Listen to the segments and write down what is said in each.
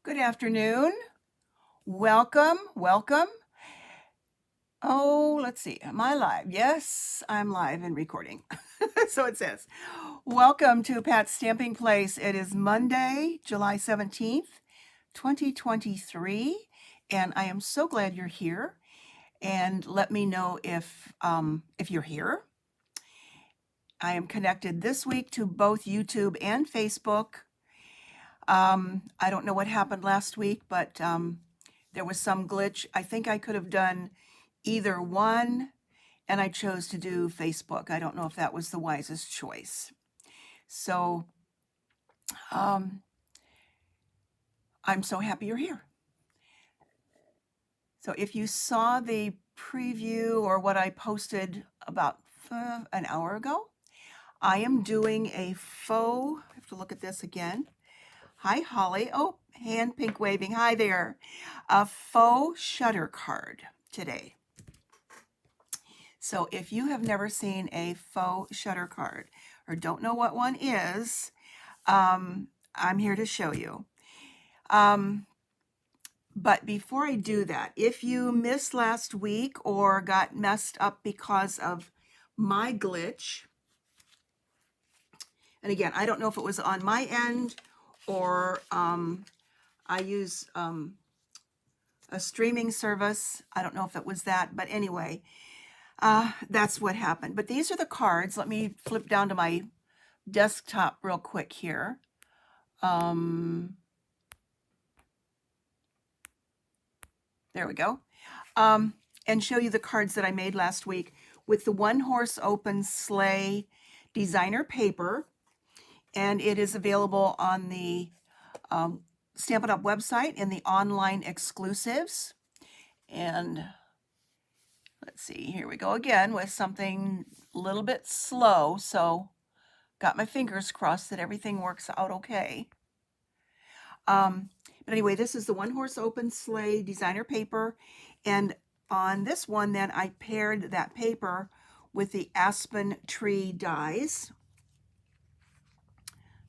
Good afternoon. Welcome, welcome. Oh, let's see. Am I live? Yes, I'm live and recording. So it says, welcome to Pat's Stamping Place. It is Monday, July 17th, 2023, and I am so glad you're here. And let me know if you're here. I am connected this week to both YouTube and Facebook. I don't know what happened last week, but there was some glitch. I think I could have done either one, and I chose to do Facebook. I don't know if that was the wisest choice. So I'm so happy you're here. So if you saw the preview or what I posted about an hour ago, I am doing a faux, I have to look at this again. Hi, Holly. Oh, hand pink waving. Hi there. A faux shutter card today. So if you have never seen a faux shutter card or don't know what one is, I'm here to show you. But before I do that, if you missed last week or got messed up because of my glitch, and again, I don't know if it was on my end or I use a streaming service. I don't know if it was that, but anyway, that's what happened. But these are the cards. Let me flip down to my desktop real quick here. There we go. And show you the cards that I made last week with the One Horse Open Sleigh designer paper. And it is available on the Stampin' Up! Website in the online exclusives. And let's see, here we go again with something a little bit slow. So got my fingers crossed that everything works out okay. But anyway, this is the One Horse Open Sleigh designer paper. And on this one, then I paired that paper with the aspen tree dies.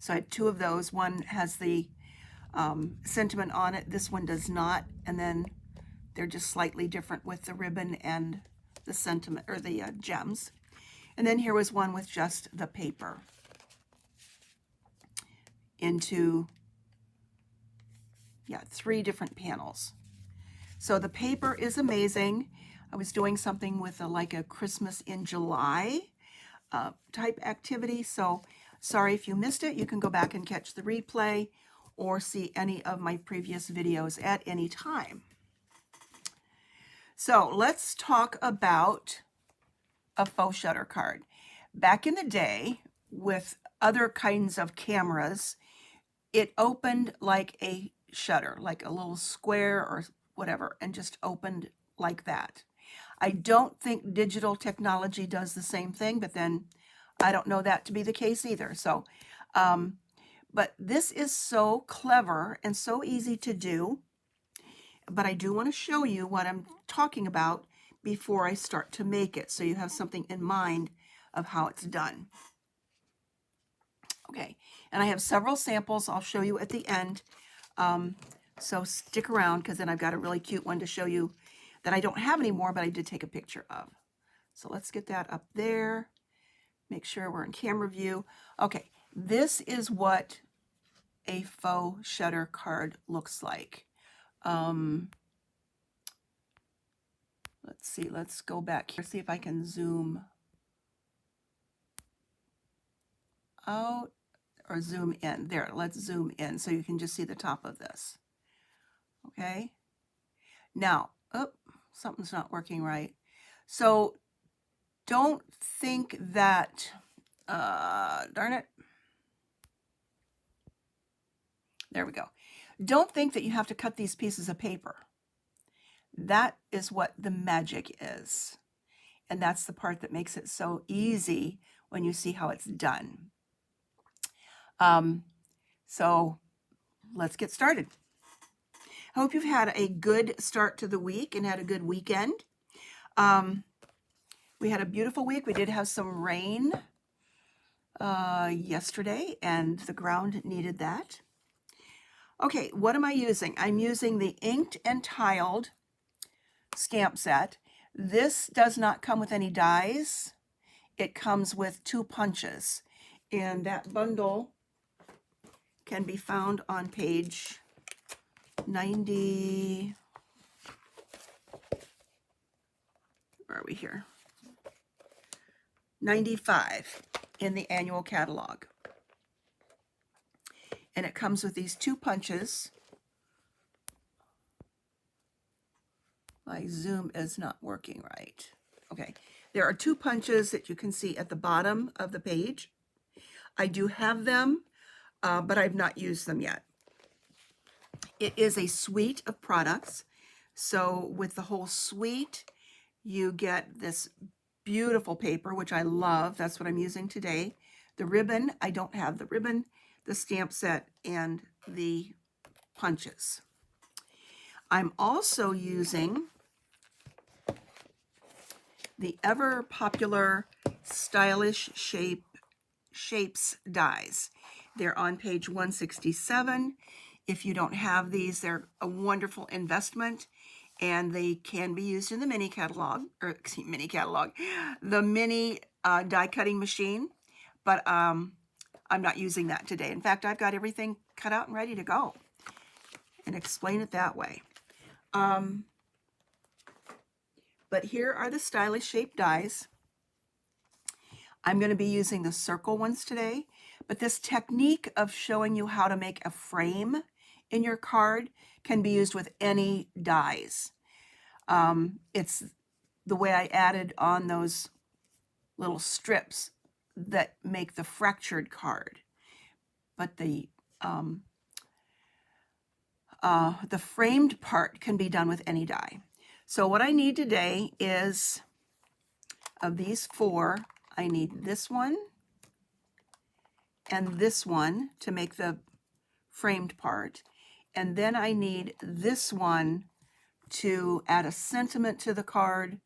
So I have two of those. One has the sentiment on it. This one does not. And then they're just slightly different with the ribbon and the sentiment or the gems. And then here was one with just the paper into, yeah, 3 different panels. So the paper is amazing. I was doing something with like a Christmas in July type activity. So sorry if you missed it. You can go back and catch the replay or see any of my previous videos at any time. So let's talk about a faux shutter card. Back in the day with other kinds of cameras, it opened like a shutter, like a little square or whatever, and just opened like that. I don't think digital technology does the same thing, but then I don't know that to be the case either. So, but this is so clever and so easy to do. But I do want to show you what I'm talking about before I start to make it, so you have something in mind of how it's done. Okay, and I have several samples I'll show you at the end. So stick around because then I've got a really cute one to show you that I don't have anymore, but I did take a picture of. So let's get that up there. Make sure we're in camera view. Okay, this is what a faux shutter card looks like. Let's see, let's go back here, see if I can zoom out or zoom in. There, let's zoom in so you can just see the top of this. Okay. Now, oh, something's not working right. So don't think that, darn it. There we go. Don't think that you have to cut these pieces of paper. That is what the magic is. And that's the part that makes it so easy when you see how it's done. So let's get started. I hope you've had a good start to the week and had a good weekend. We had a beautiful week. We did have some rain yesterday, and the ground needed that. Okay, what am I using? I'm using the inked and tiled stamp set. This does not come with any dies. It comes with 2 punches. And that bundle can be found on page 90. Where are we here? 95 in the annual catalog. And it comes with these 2 punches. My zoom is not working right. Okay, there are 2 punches that you can see at the bottom of the page. I do have them, but I've not used them yet. It is a suite of products. So with the whole suite, you get this beautiful paper, which I love. That's what I'm using today. The ribbon, I don't have the ribbon, the stamp set, and the punches. I'm also using the ever popular Stylish Shapes dies. They're on page 167. If you don't have these, they're a wonderful investment, and they can be used in the mini catalog, the mini die cutting machine, but I'm not using that today. In fact, I've got everything cut out and ready to go, and explain it that way. But here are the Stylish Shape dies. I'm going to be using the circle ones today, but this technique of showing you how to make a frame in your card can be used with any dies. It's the way I added on those little strips that make the fractured card, but the framed part can be done with any die. So what I need today is, of these 4, I need this one and this one to make the framed part. And then I need this one to add a sentiment to the card.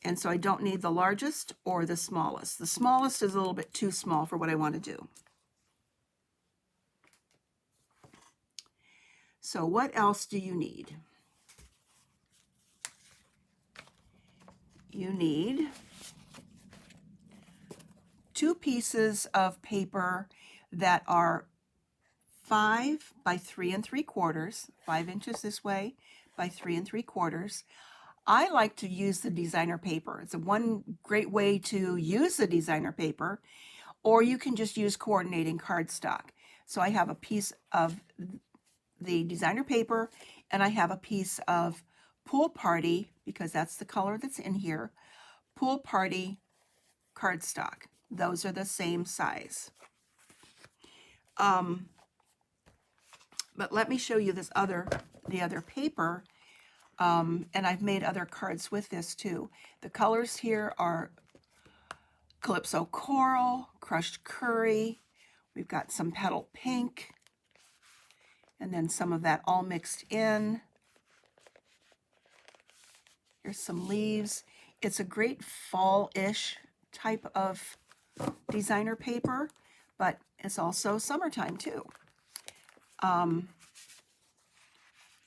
And so I don't need the largest or the smallest. The smallest is a little bit too small for what I want to do. So what else do you need? You need 2 pieces of paper that are 5 by 3 3/4, 5 inches this way by 3 3/4. I like to use the designer paper. It's one great way to use the designer paper, or you can just use coordinating cardstock. So I have a piece of the designer paper, and I have a piece of Pool Party, because that's the color that's in here, Pool Party cardstock. Those are the same size. But let me show you the other paper, and I've made other cards with this too. The colors here are Calypso Coral, Crushed Curry, we've got some Petal Pink, and then some of that all mixed in. Here's some leaves. It's a great fall-ish type of designer paper, but it's also summertime too.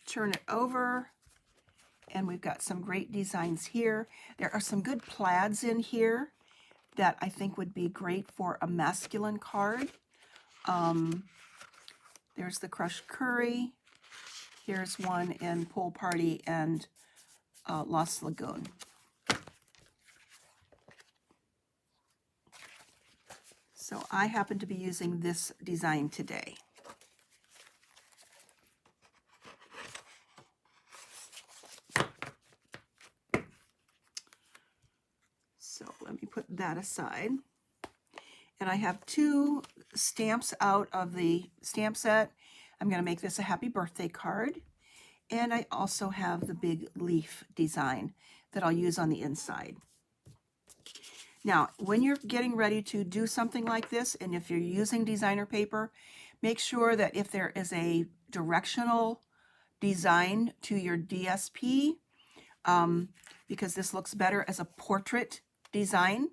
Turn it over, and we've got some great designs here. There are some good plaids in here that I think would be great for a masculine card. There's the Crushed Curry. Here's one in Pool Party and Lost Lagoon. So I happen to be using this design today. So let me put that aside. And I have 2 stamps out of the stamp set. I'm going to make this a happy birthday card. And I also have the big leaf design that I'll use on the inside. Now, when you're getting ready to do something like this, and if you're using designer paper, make sure that if there is a directional design to your DSP, because this looks better as a portrait design.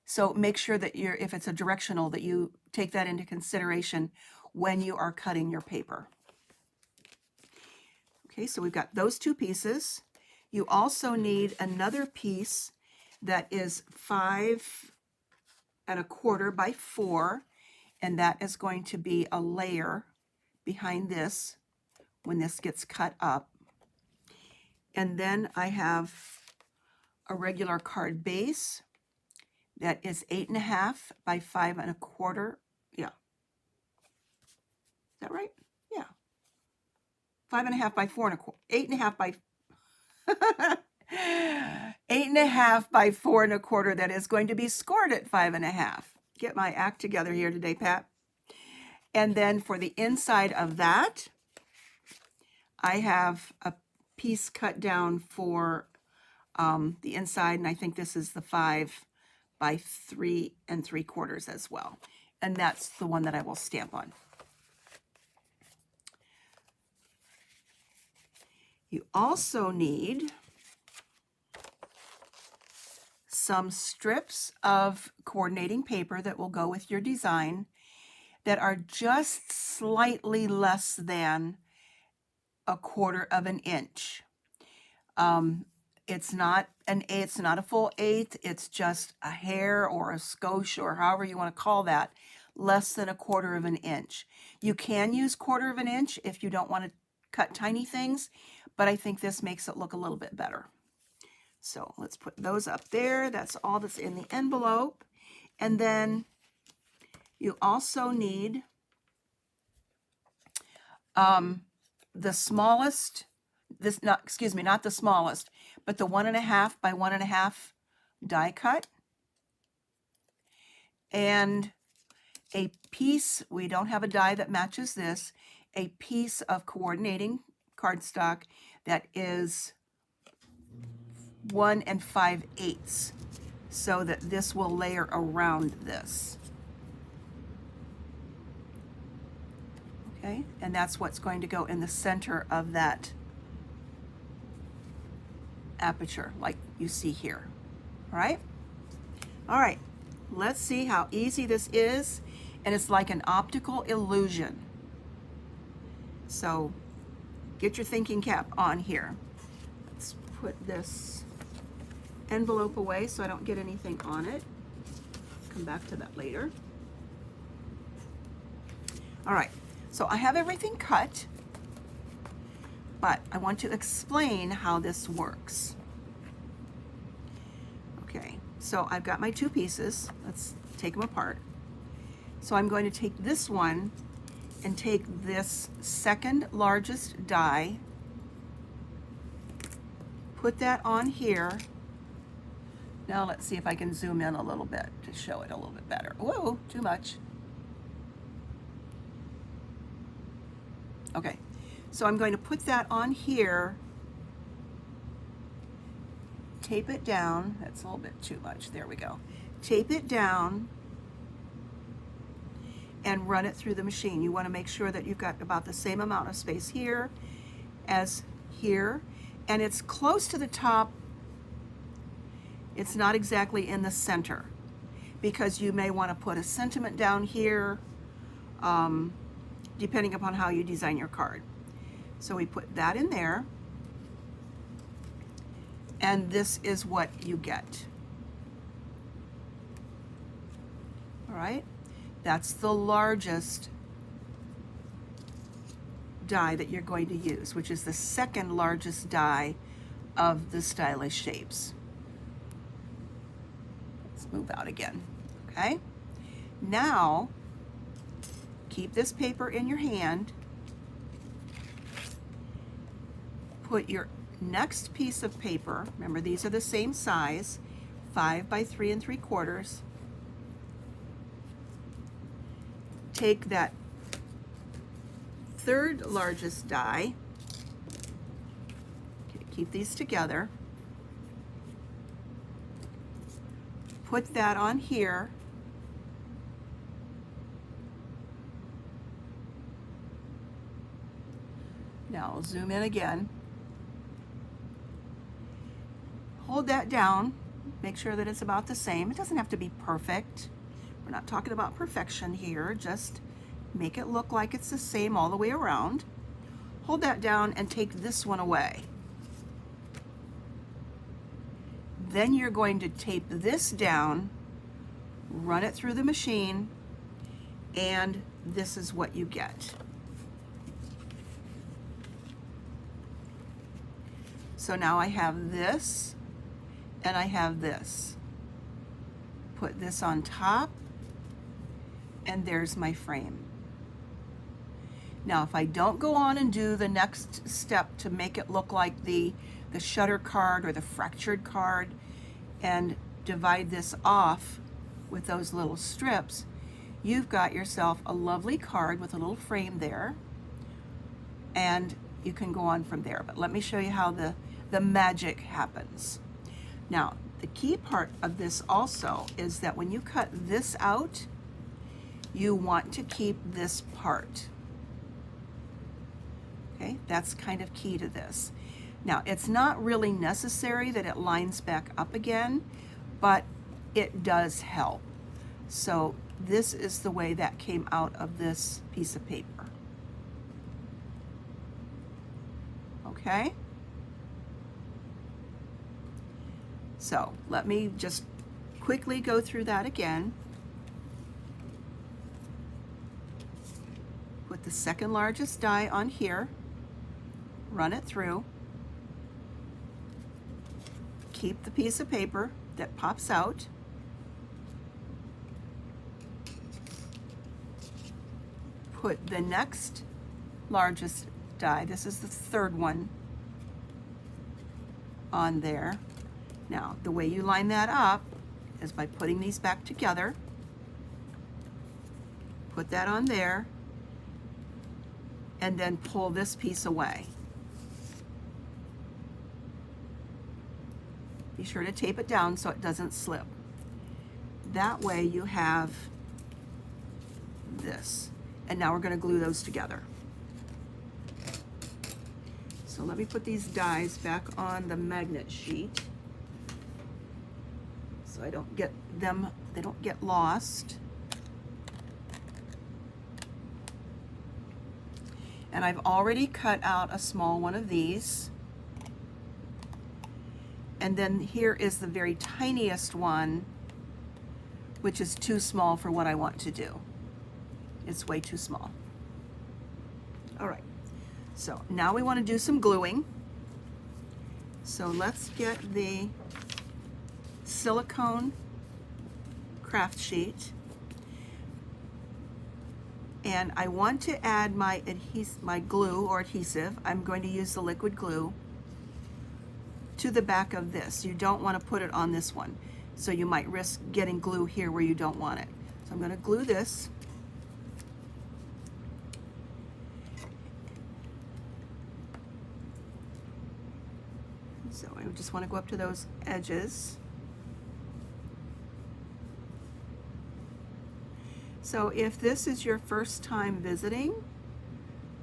So make sure that if it's a directional, that you take that into consideration when you are cutting your paper. Okay, so we've got those two pieces. You also need another piece that is 5 1/4 by 4, and that is going to be a layer behind this when this gets cut up. And then I have a regular card base that is 8 1/2 by 5 1/4. Yeah. Is that right? Yeah. 5 1/2 by 4 1/4. 8 1/2 by 8 1/2 by 4 1/4. That is going to be scored at 5 1/2. Get my act together here today, Pat. And then for the inside of that, I have a piece cut down for the inside, and I think this is the 5 by 3 3/4 as well. And that's the one that I will stamp on. You also need some strips of coordinating paper that will go with your design that are just slightly less than 1/4 of an inch. It's not a full eighth, it's just a hair or a skosh or however you want to call that, less than 1/4 of an inch. You can use 1/4 of an inch if you don't want to cut tiny things, but I think this makes it look a little bit better. So let's put those up there. That's all that's in the envelope. And then you also need the smallest, not the smallest, but the 1 1/2 by 1 1/2 die cut. And a piece, we don't have a die that matches this, a piece of coordinating cardstock that is 1 5/8, so that this will layer around this. Okay, and that's what's going to go in the center of that aperture, like you see here. All right? All right, let's see how easy this is. And it's like an optical illusion. So get your thinking cap on here. Let's put this envelope away so I don't get anything on it. Come back to that later. All right, so I have everything cut, but I want to explain how this works. Okay, so I've got my two pieces. Let's take them apart. So I'm going to take this one and take this second largest die, put that on here. Now let's see if I can zoom in a little bit to show it a little bit better. Whoa, too much. Okay, so I'm going to put that on here, tape it down. That's a little bit too much. There we go. Tape it down and run it through the machine. You want to make sure that you've got about the same amount of space here as here, and it's close to the top. It's not exactly in the center, because you may want to put a sentiment down here, depending upon how you design your card. So we put that in there, and this is what you get. All right, that's the largest die that you're going to use, which is the second largest die of the stylish shapes. Let's move out again. Okay, now keep this paper in your hand, put your next piece of paper, remember these are the same size, 5 by 3 3/4. Take that third largest die, okay, keep these together, put that on here, now I'll zoom in again, hold that down, make sure that it's about the same. It doesn't have to be perfect. We're not talking about perfection here, just Make it look like it's the same all the way around. Hold that down and take this one away. Then you're going to tape this down, run it through the machine, and this is what you get. So now I have this and I have this. Put this on top, and there's my frame. Now if I don't go on and do the next step to make it look like the shutter card or the fractured card and divide this off with those little strips, you've got yourself a lovely card with a little frame there, and you can go on from there. But let me show you how the magic happens. Now, the key part of this also is that when you cut this out, you want to keep this part. Okay, that's kind of key to this. Now, it's not really necessary that it lines back up again, but it does help. So this is the way that came out of this piece of paper. Okay? So let me just quickly go through that again. Put the second largest die on here, run it through, keep the piece of paper that pops out, put the next largest die, this is the third one, on there. Now, the way you line that up is by putting these back together. Put that on there, and then pull this piece away. Be sure to tape it down so it doesn't slip. That way you have this. And now we're going to glue those together. So let me put these dies back on the magnet sheet so I don't get them, they don't get lost. And I've already cut out a small one of these. And then here is the very tiniest one, which is too small for what I want to do. It's way too small. All right, so now we want to do some gluing. So let's get the silicone craft sheet. And I want to add my glue or adhesive. I'm going to use the liquid glue to the back of this. You don't want to put it on this one, so you might risk getting glue here where you don't want it. So I'm going to glue this. So I just want to go up to those edges. So if this is your first time visiting,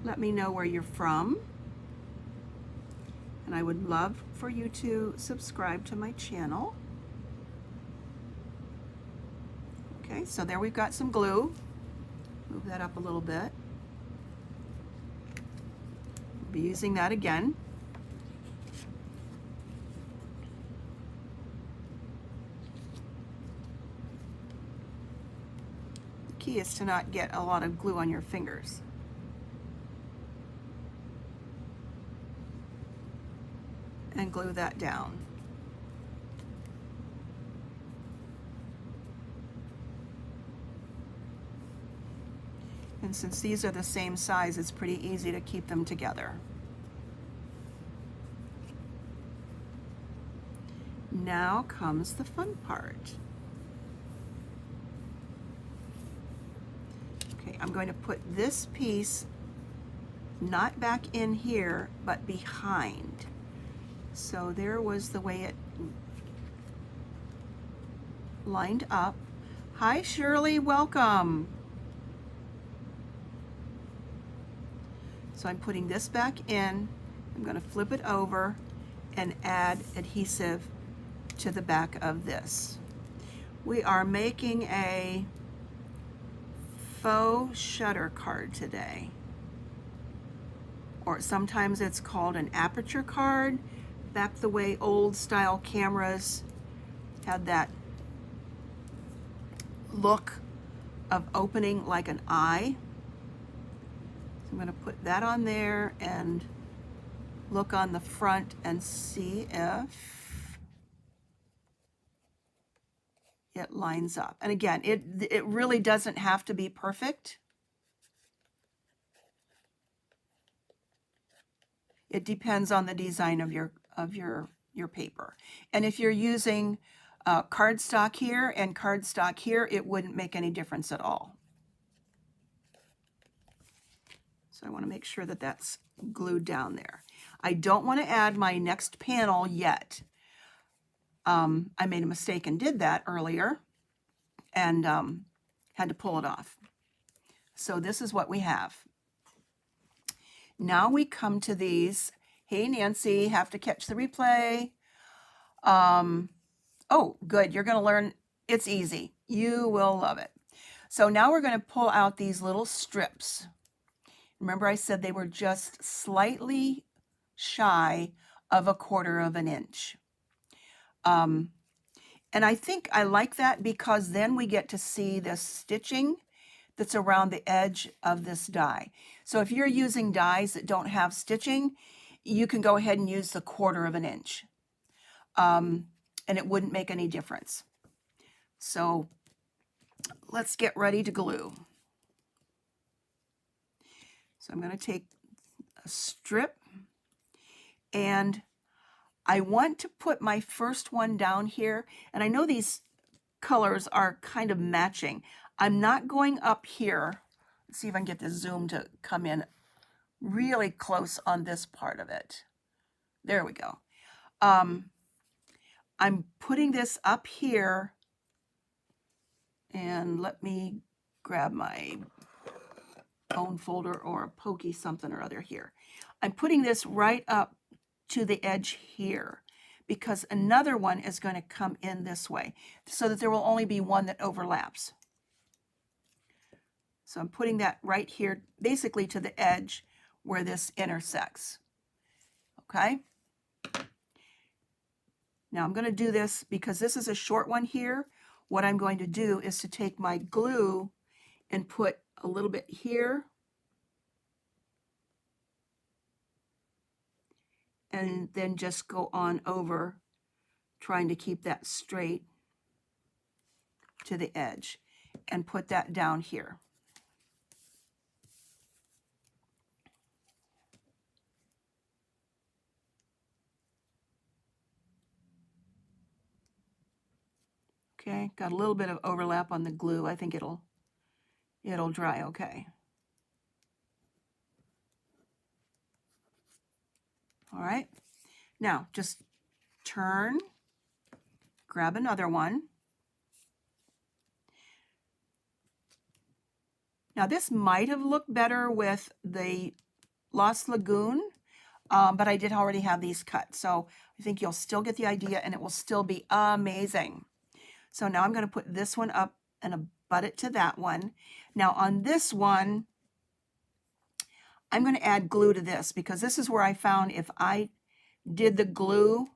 let me know where you're from. And I would love for you to subscribe to my channel. Okay, so there we've got some glue. Move that up a little bit. We'll be using that again. The key is to not get a lot of glue on your fingers. And glue that down. And since these are the same size, it's pretty easy to keep them together. Now comes the fun part. Okay, I'm going to put this piece not back in here, but behind. So there was the way it lined up. Hi Shirley, welcome. So I'm putting this back in. I'm going to flip it over and add adhesive to the back of this. We are making a faux shutter card today. Or sometimes it's called an aperture card. Back the way old style cameras had that look of opening like an eye. So I'm going to put that on there and look on the front and see if it lines up. And again, it really doesn't have to be perfect. It depends on the design of your paper. And if you're using cardstock here and cardstock here, it wouldn't make any difference at all. So I want to make sure that that's glued down there. I don't want to add my next panel yet. I made a mistake and did that earlier and had to pull it off. So this is what we have. Now we come to these. Hey, Nancy, have to catch the replay. Oh, good. You're going to learn. It's easy. You will love it. So now we're going to pull out these little strips. Remember I said they were just slightly shy of 1/4 of an inch. And I think I like that because then we get to see this stitching that's around the edge of this die. So if you're using dies that don't have stitching, you can go ahead and use the 1/4 of an inch. And it wouldn't make any difference. So let's get ready to glue. So I'm going to take a strip and I want to put my first one down here. And I know these colors are kind of matching. I'm not going up here. Let's see if I can get the zoom to come in really close on this part of it. There we go. I'm putting this up here, and let me grab my bone folder or a pokey something or other here. I'm putting this right up to the edge here because another one is going to come in this way so that there will only be one that overlaps. So I'm putting that right here, basically to the edge where this intersects. Okay? Now I'm going to do this because this is a short one here. What I'm going to do is to take my glue and put a little bit here and then just go on over, trying to keep that straight to the edge and put that down here. Okay, got a little bit of overlap on the glue. I think it'll dry okay. All right, now just turn, grab another one. Now this might have looked better with the Lost Lagoon, but I did already have these cut. So I think you'll still get the idea and it will still be amazing. So now I'm going to put this one up and butt it to that one. Now on this one, I'm going to add glue to this because this is where I found if I did the glue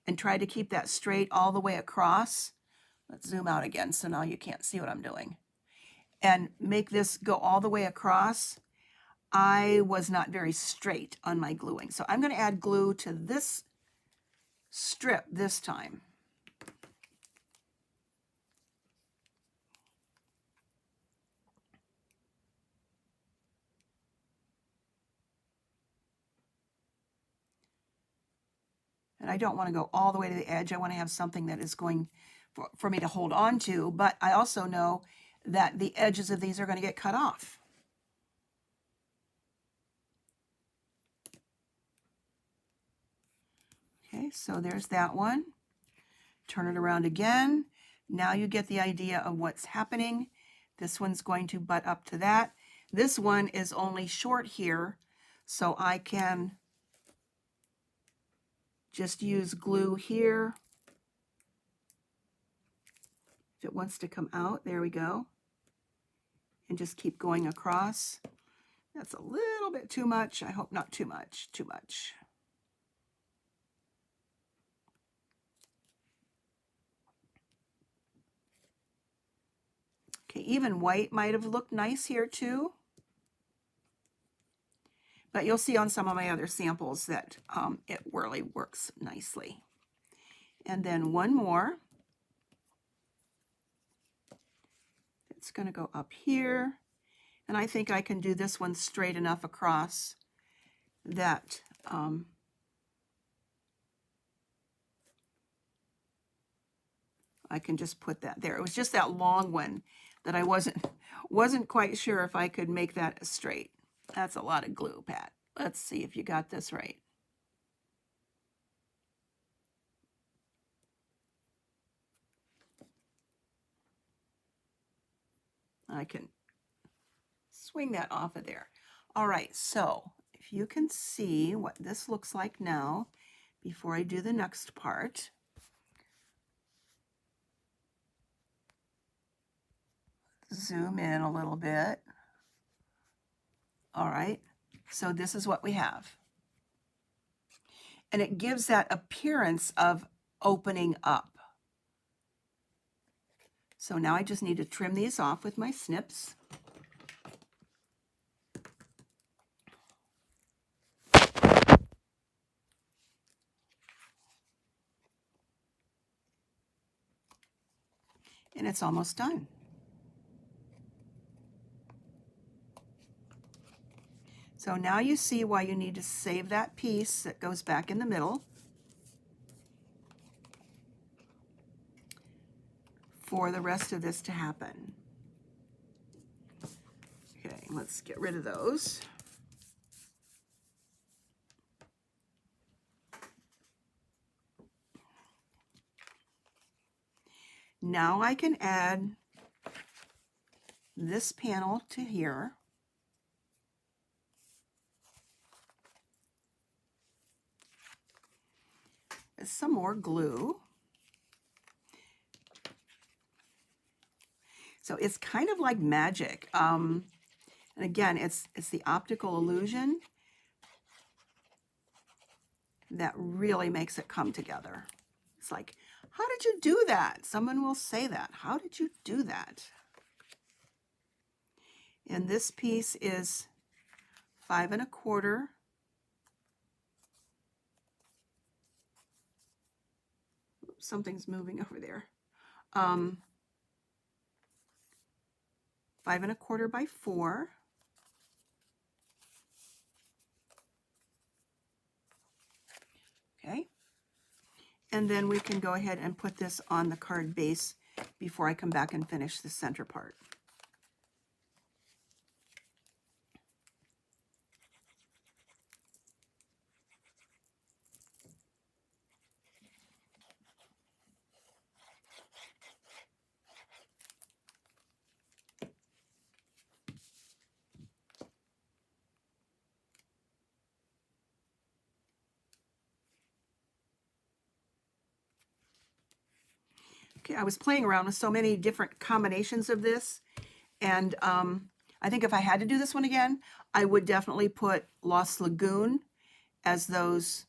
and tried to keep that straight all the way across. Let's zoom out again so now you can't see what I'm doing. And make this go all the way across. I was not very straight on my gluing. So I'm going to add glue to this strip this time. And I don't want to go all the way to the edge. I want to have something that is going for me to hold on to, but I also know that the edges of these are going to get cut off. Okay, so there's that one. Turn it around again. Now you get the idea of what's happening. This one's going to butt up to that. This one is only short here, so I can just use glue here. If it wants to come out, there we go. and just keep going across. That's a little bit too much. I hope not too much, too much. Okay, even white might have looked nice here too. But you'll see on some of my other samples that it really works nicely. And then one more. It's going to go up here. And I think I can do this one straight enough across that I can just put that there. It was just that long one that I wasn't quite sure if I could make that straight. That's a lot of glue, Pat. Let's see if you got this right. I can swing that off of there. All right, so if you can see what this looks like now before I do the next part. Zoom in a little bit. All right, so this is what we have. And it gives that appearance of opening up. So now I just need to trim these off with my snips. And it's almost done. So now you see why you need to save that piece that goes back in the middle for the rest of this to happen. Okay, let's get rid of those. Now I can add this panel to here. Some more glue. So it's kind of like magic. And again, it's the optical illusion that really makes it come together. It's like, how did you do that? Someone will say that. How did you do that? And this piece is 5 1/4. Something's moving over there. 5 1/4 by 4. Okay. And then we can go ahead and put this on the card base before I come back and finish the center part. Okay, I was playing around with so many different combinations of this, and I think if I had to do this one again, I would definitely put Lost Lagoon as those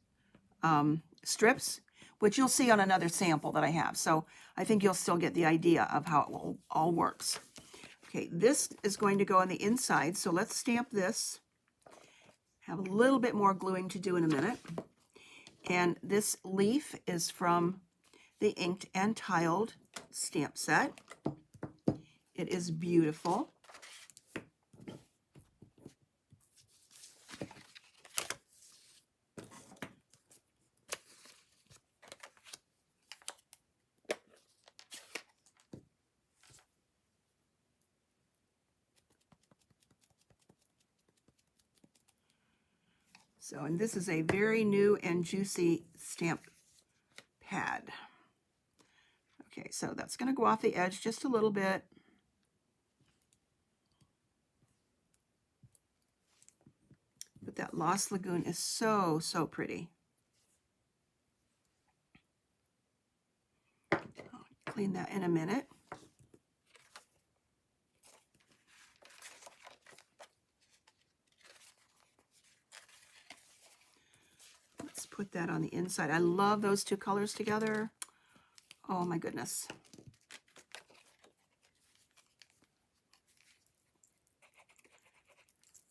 strips, which you'll see on another sample that I have. So I think you'll still get the idea of how it will all works. Okay, this is going to go on the inside, so let's stamp this. Have a little bit more gluing to do in a minute. And this leaf is from the Inked and Tiled stamp set. It is beautiful. So, and this is a very new and juicy stamp pad. Okay, so that's going to go off the edge just a little bit. But that Lost Lagoon is so, so pretty. I'll clean that in a minute. that on the inside. I love those two colors together. Oh my goodness.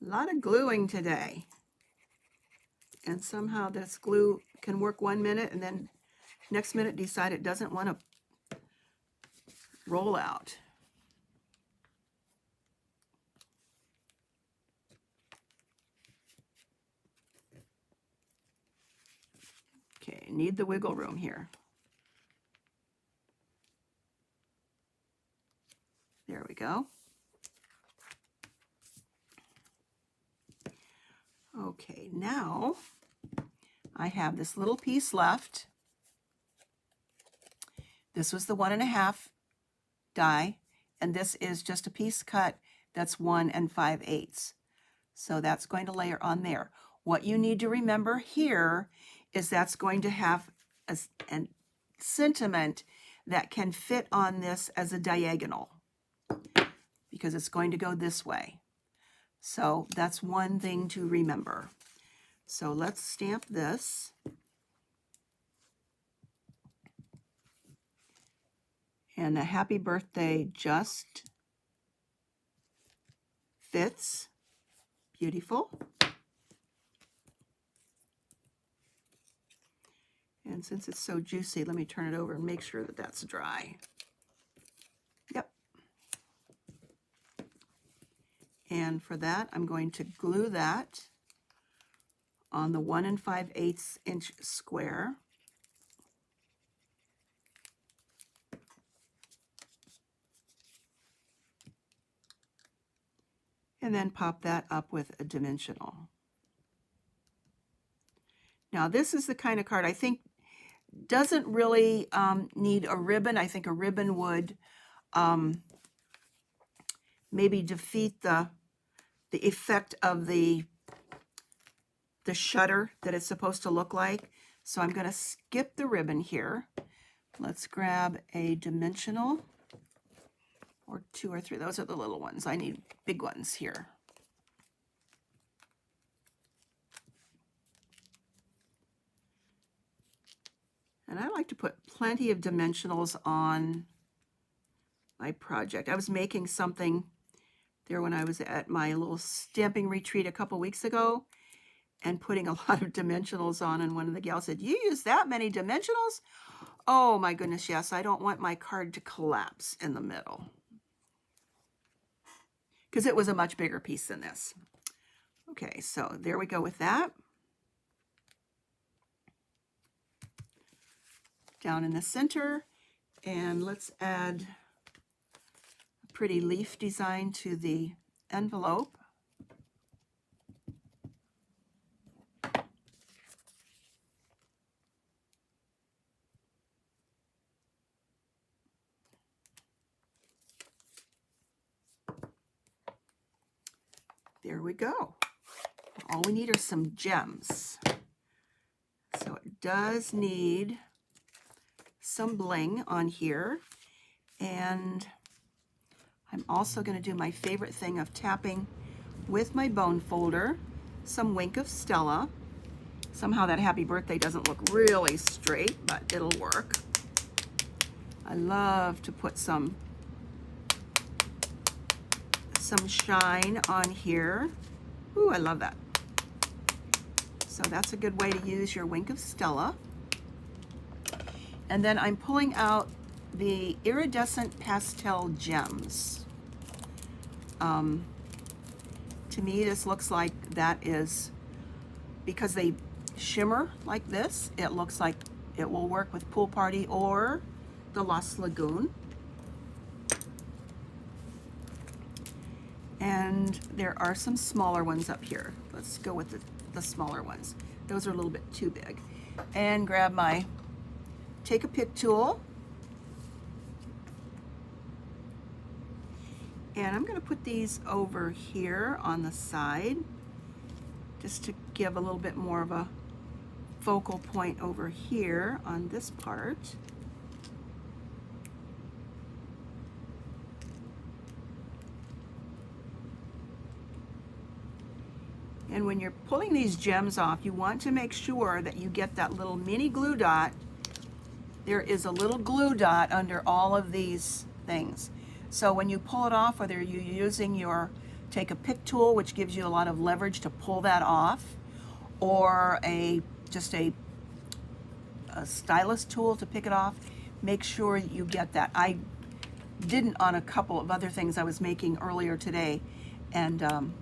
A lot of gluing today. And somehow this glue can work 1 minute and then next minute decide it doesn't want to roll out. Okay, need the wiggle room here. There we go. Okay, now I have this little piece left. This was the 1.5 die, and this is just a piece cut that's 1 5/8. So that's going to layer on there. What you need to remember here is that's going to have a sentiment that can fit on this as a diagonal because it's going to go this way. So that's one thing to remember. So let's stamp this. And the happy birthday just fits. Beautiful. And since it's so juicy, let me turn it over and make sure that that's dry. Yep. And for that, I'm going to glue that on the 1 5/8 inch square. And then pop that up with a dimensional. Now this is the kind of card I think doesn't really need a ribbon. I think a ribbon would maybe defeat the effect of the shutter that it's supposed to look like. So I'm going to skip the ribbon here. Let's grab a dimensional, or 2 or 3. Those are the little ones. I need big ones here. And I like to put plenty of dimensionals on my project. I was making something there when I was at my little stamping retreat a couple weeks ago and putting a lot of dimensionals on, and one of the gals said, "You use that many dimensionals?" Oh my goodness, yes. I don't want my card to collapse in the middle because it was a much bigger piece than this. Okay, so there we go with that. Down in the center, and let's add a pretty leaf design to the envelope. There we go. All we need are some gems. So it does need some bling on here. And I'm also going to do my favorite thing of tapping with my bone folder some Wink of Stella. Somehow that happy birthday doesn't look really straight, but it'll work. I love to put some shine on here. Ooh, I love that. So that's a good way to use your Wink of Stella. And then I'm pulling out the iridescent pastel gems. To me, this looks like that is, because they shimmer like this, it looks like it will work with Pool Party or the Lost Lagoon. And there are some smaller ones up here. Let's go with the smaller ones. Those are a little bit too big. And grab my Take a Pick tool. And I'm going to put these over here on the side just to give a little bit more of a focal point over here on this part. And when you're pulling these gems off, you want to make sure that you get that little mini glue dot. There is a little glue dot under all of these things. So when you pull it off, whether you're using take a pick tool, which gives you a lot of leverage to pull that off, or just a stylus tool to pick it off, make sure you get that. I didn't on a couple of other things I was making earlier today. And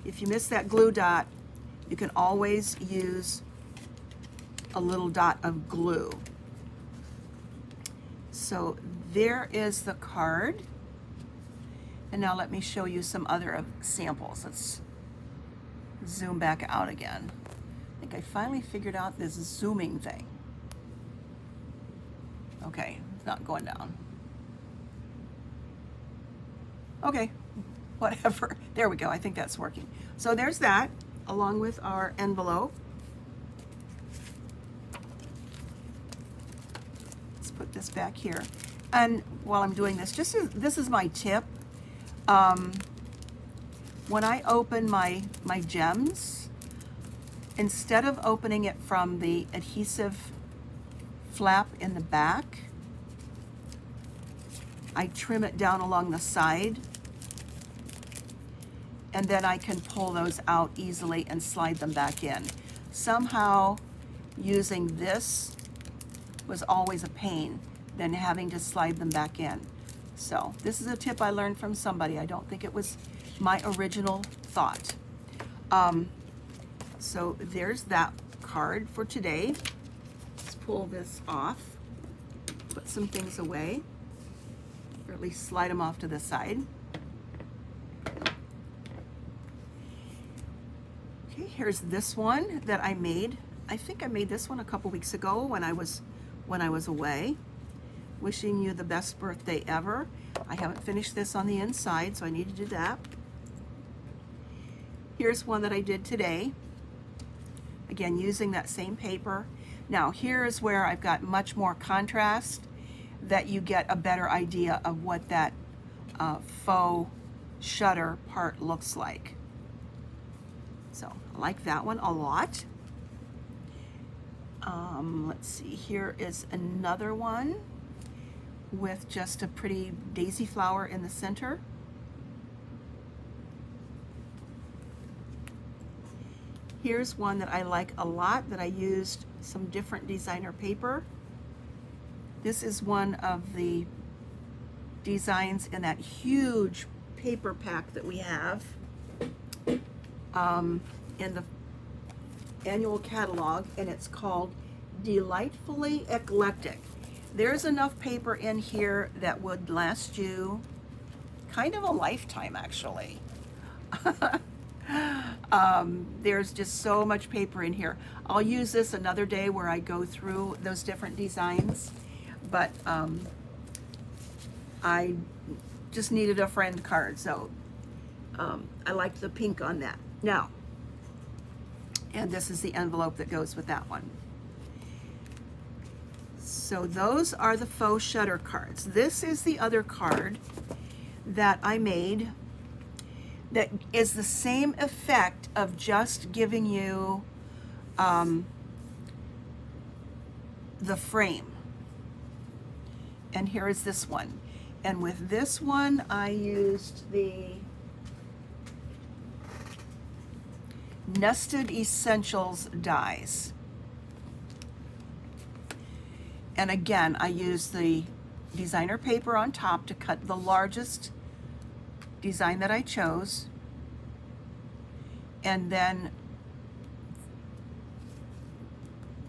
if you miss that glue dot, you can always use a little dot of glue. So there is the card. And now let me show you some other samples. Let's zoom back out again. I think I finally figured out this zooming thing. Okay, it's not going down. Okay, whatever. There we go. I think that's working. So there's that, along with our envelope. Let's put this back here. And while I'm doing this, this is my tip. When I open my gems, instead of opening it from the adhesive flap in the back, I trim it down along the side, and then I can pull those out easily and slide them back in. Somehow using this was always a pain than having to slide them back in. So this is a tip I learned from somebody. I don't think it was my original thought. So there's that card for today. Let's pull this off, put some things away, or at least slide them off to the side. Okay, here's this one that I made. I think I made this one a couple weeks ago when I was away. Wishing you the best birthday ever. I haven't finished this on the inside, so I need to do that. Here's one that I did today. Again, using that same paper. Now, here is where I've got much more contrast, that you get a better idea of what that faux shutter part looks like. So I like that one a lot. Let's see, here is another one with just a pretty daisy flower in the center. Here's one that I like a lot, that I used some different designer paper. This is one of the designs in that huge paper pack that we have in the annual catalog, and it's called Delightfully Eclectic. There's enough paper in here that would last you kind of a lifetime, actually. There's just so much paper in here. I'll use this another day where I go through those different designs, but I just needed a friend card, so I liked the pink on that. Now, and this is the envelope that goes with that one. So those are the faux shutter cards. This is the other card that I made that is the same effect of just giving you the frame. And here is this one. And with this one, I used the Nested Essentials dies. And again, I used the designer paper on top to cut the largest design that I chose, and then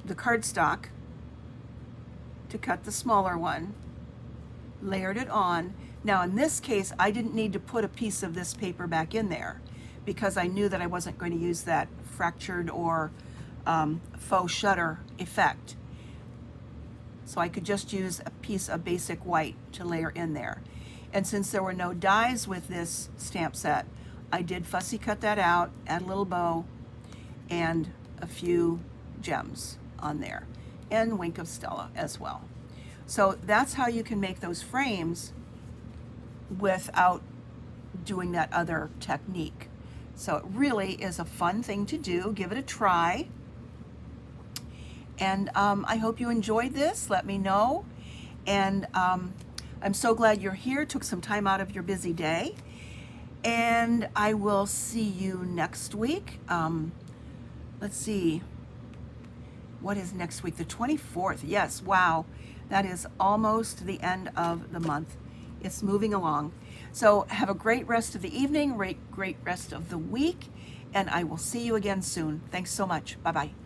the cardstock to cut the smaller one, layered it on. Now in this case, I didn't need to put a piece of this paper back in there because I knew that I wasn't going to use that fractured or faux shutter effect. So I could just use a piece of basic white to layer in there. And since there were no dies with this stamp set, I did fussy cut that out, add a little bow, and a few gems on there, and Wink of Stella as well. So that's how you can make those frames without doing that other technique. So it really is a fun thing to do. Give it a try. And I hope you enjoyed this. Let me know. And I'm so glad you're here, took some time out of your busy day. And I will see you next week. Let's see. What is next week? The 24th. Yes, wow. That is almost the end of the month. It's moving along. So have a great rest of the evening, great rest of the week, and I will see you again soon. Thanks so much. Bye-bye.